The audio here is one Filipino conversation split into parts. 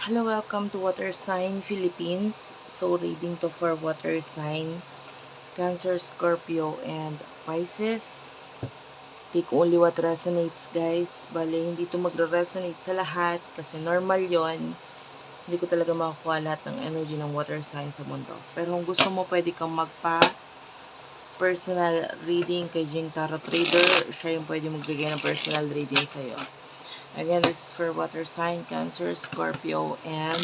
Hello, welcome to Water Sign Philippines. So, reading to for Water Sign, Cancer, Scorpio, and Pisces. Take only what resonates, guys. Bale, hindi to magre-resonate sa lahat kasi normal yon. Hindi ko talaga makukuha lahat ng energy ng water sign sa mundo. Pero kung gusto mo, pwede kang personal reading kay Jing Tarot Trader. Siya yung pwede magbigay ng personal reading sa'yo. Again, this is for water sign, Cancer, Scorpio, and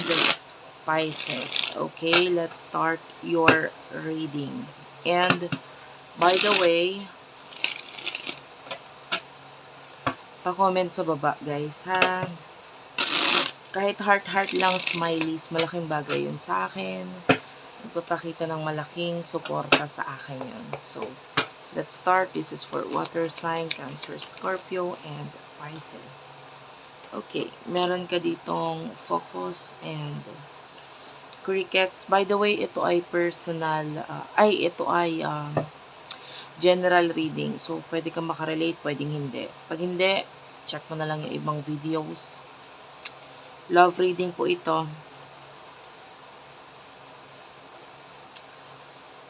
Pisces. Okay, let's start your reading. And by the way, pa-comment sa baba, guys, ha? Kahit heart-heart lang, smileys, malaking bagay yun sa akin. Nagpapakita ng malaking suporta sa akin yun. So, let's start. This is for water sign, Cancer, Scorpio, and Pisces. Okay, meron ka ditong focus and crickets. By the way, ito ay personal, ito ay general reading. So, pwede kang makarelate, pwedeng hindi. Pag hindi, check mo na lang yung ibang videos. Love reading po ito.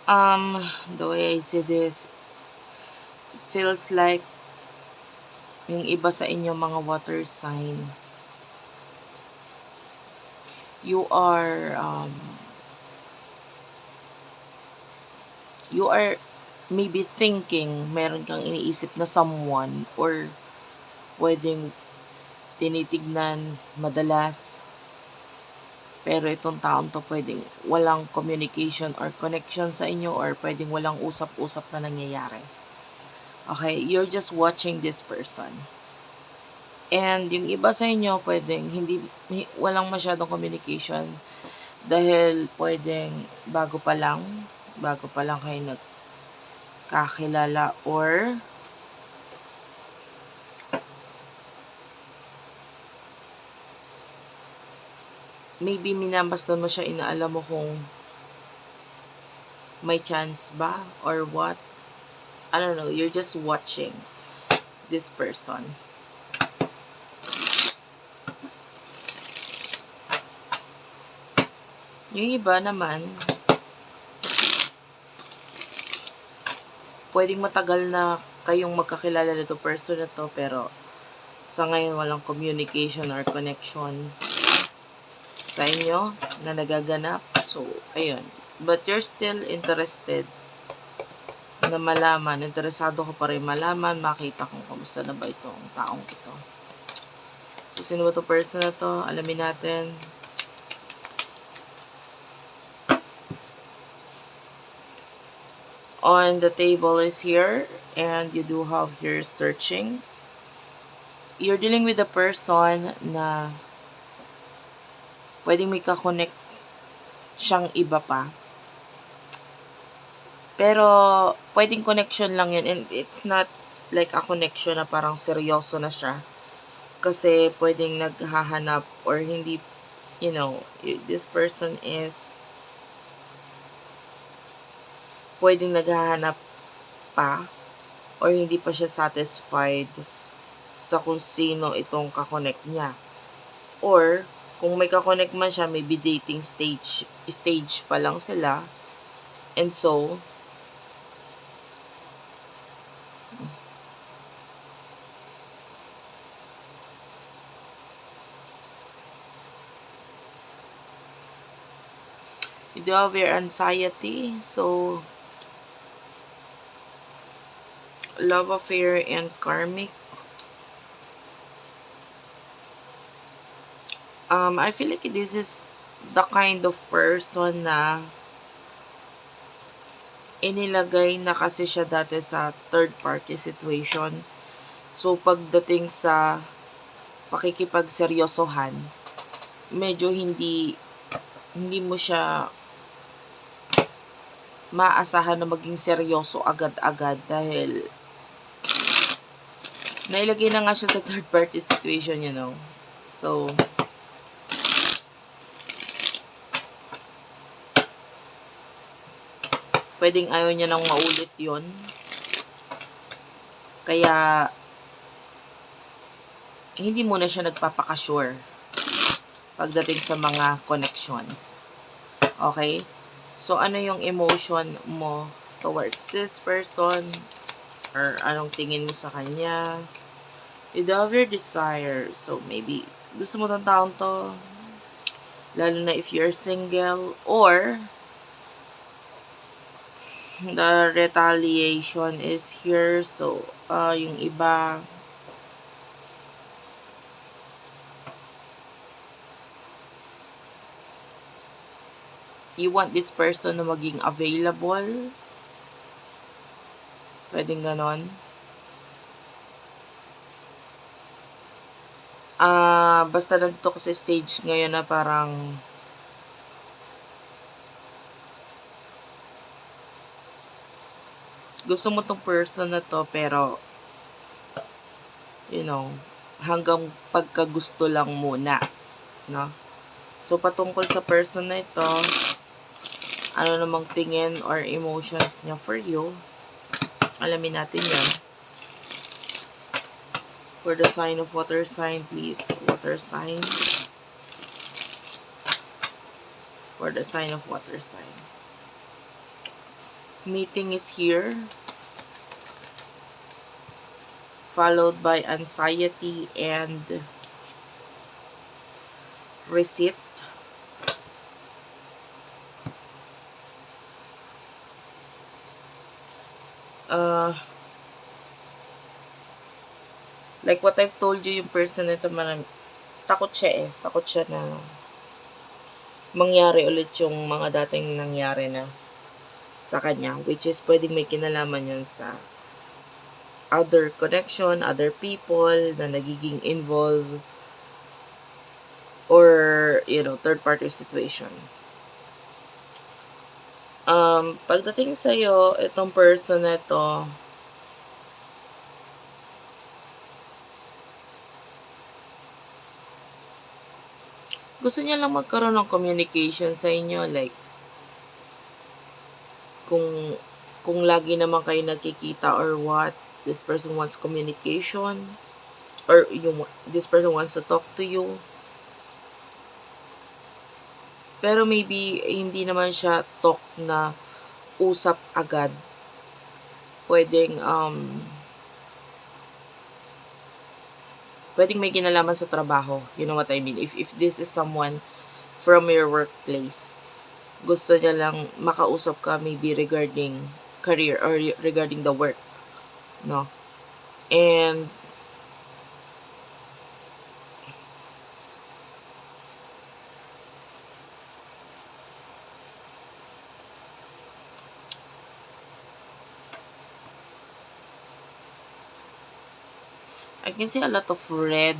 The way I see this, it feels like yung iba sa inyo mga water sign, you are maybe thinking, meron kang iniisip na someone or pwedeng tinitignan madalas. Pero itong taon to pwedeng walang communication or connection sa inyo or pwedeng walang usap-usap na nangyayari. Okay, you're just watching this person. And yung iba sa inyo pwedeng walang masyadong communication dahil pwedeng bago pa lang kayo nagkakilala or maybe minabastan mo siya, inaalam mo kung may chance ba or what. I don't know, you're just watching this person. Yung iba naman, pwedeng matagal na kayong magkakilala nito person na to, pero sa ngayon walang communication or connection sa inyo na nagaganap. So, ayun. But you're still interested na malaman. Interesado ka pa rin malaman, makita kung kamusta na ba itong taong ito. So, sino ba itong person na to? Alamin natin. On the table is here, and you do have here searching. You're dealing with a person na pwedeng may kakonect siyang iba pa. Pero, pwedeng connection lang yun. And it's not like a connection na parang seryoso na siya. Kasi, pwedeng naghahanap or hindi, this person is pwedeng naghahanap pa or hindi pa siya satisfied sa kung sino itong kakonect niya. Or, kung may kakonect man siya, maybe dating stage pa lang sila. And so, you do have your anxiety. So, love affair and karmic. I feel like this is the kind of person na inilagay na kasi siya dati sa third party situation. So, pagdating sa pakikipagseryosohan, medyo hindi mo siya maasahan na maging seryoso agad-agad dahil nailagay na nga siya sa third party situation, So, pwedeng ayaw niya nang maulit yon. Kaya, hindi muna siya nagpapaka-sure. pagdating sa mga connections. Okay? So, ano yung emotion mo towards this person? Or anong tingin mo sa kanya? You do have your desire. So, maybe, gusto mo tong taong to. Lalo na if you're single. Or, the retaliation is here. So, yung iba, you want this person na maging available. Pwedeng ganon. Basta nandito ko sa stage ngayon na parang gusto mo tong person na to, pero hanggang pagkagusto lang muna, no? So, patungkol sa person na ito, ano namang tingin or emotions niya for you, alamin natin yan. For the sign of water sign, please, water sign. For the sign of water sign. Meeting is here. Followed by anxiety and receipt. Like what I've told you, yung person na ito, takot siya eh. Takot siya na mangyari ulit yung mga dating nangyari na sa kanya. Which is pwedeng may kinalaman yun sa other connection, other people na nagiging involved, or, third party situation. Pagdating sa'yo, itong person na ito, gusto niya lang magkaroon ng communication sa inyo. Like, kung lagi naman kayo nagkikita or what, this person wants communication. Or this person wants to talk to you. Pero maybe, hindi naman siya talk na usap agad. Pwedeng may kinalaman sa trabaho. You know what I mean? If this is someone from your workplace, gusto niya lang makausap ka maybe regarding career or regarding the work. No? And I can see a lot of red,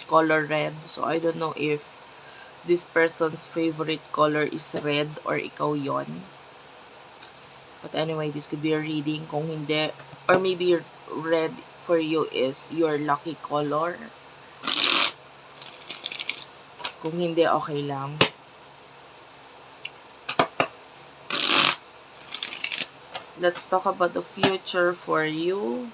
color red. So, I don't know if this person's favorite color is red or ikaw yon. But anyway, this could be a reading. Kung hindi, or maybe red for you is your lucky color. Kung hindi, okay lang. Let's talk about the future for you.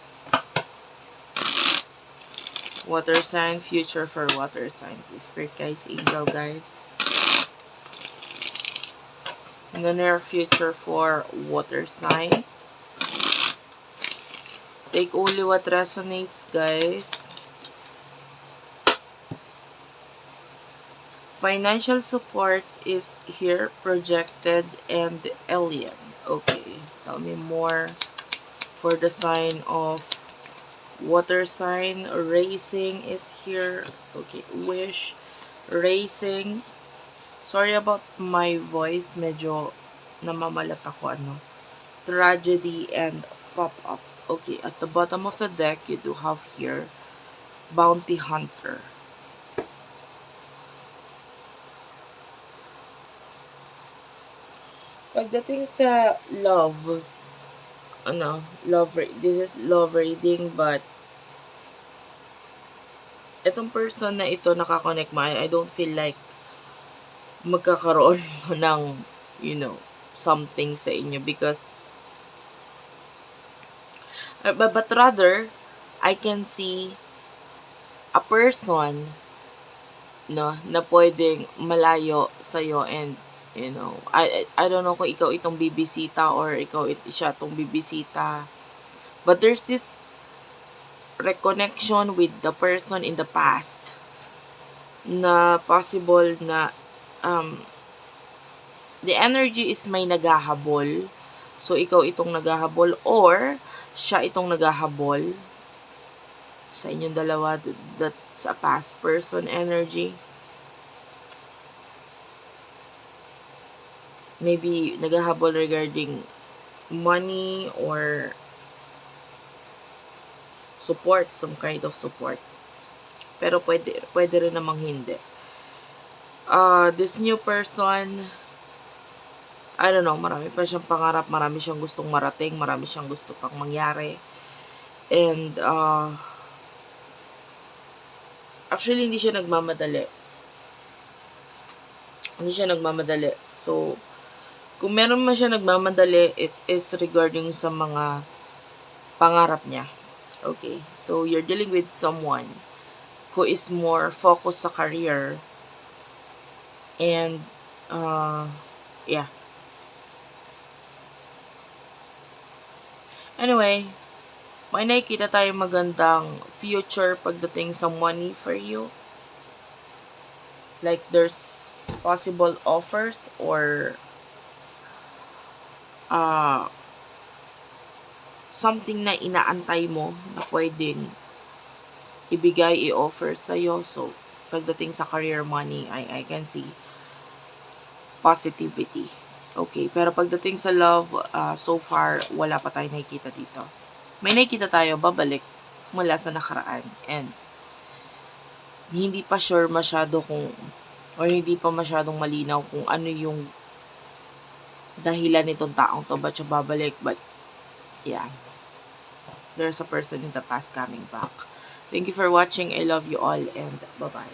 Water sign, future for water sign. Please, Spirit guides, angel guides. In the near future for water sign. Take only what resonates, guys. Financial support is here, projected, and alien. Okay, tell me more for the sign of water sign. Racing is here. Okay, wish, racing. Sorry about my voice, medyo namamalat ako, tragedy and pop-up. Okay, at the bottom of the deck, you do have here bounty hunter. Pagdating sa love, this is love reading, but itong person na ito nakakonect mo, I don't feel like magkakaroon ng, something sa inyo, because but rather, I can see a person no, na pwedeng malayo sa'yo and, you know, I don't know kung ikaw itong bibisita or ikaw siya itong bibisita. But there's this reconnection with the person in the past na possible na the energy is may naghahabol. So, ikaw itong naghahabol or siya itong naghahabol sa inyong dalawa. That's a past person energy. Maybe naghahabol regarding money or support, some kind of support. Pero pwede rin namang hindi. This new person, I don't know, marami pa siyang pangarap, marami siyang gustong marating, marami siyang gusto pang mangyari. And, actually, hindi siya nagmamadali. So, kung meron man siya nagmamadali, it is regarding sa mga pangarap niya. Okay, so you're dealing with someone who is more focused sa career. And, yeah. Anyway, may nakikita tayong magandang future pagdating sa money for you. Like, there's possible offers or something na inaantay mo na pwedeng ibigay, i-offer sa'yo. So, pagdating sa career money, I can see positivity. Okay, pero pagdating sa love, so far, wala pa tayo nakikita dito. May nakikita tayo, babalik mula sa nakaraan. And, hindi pa sure masyado kung, or hindi pa masyadong malinaw kung ano yung dahilan nitong taong to, ba't siya babalik. But, yeah, there's a person in the past coming back. Thank you for watching. I love you all and bye-bye.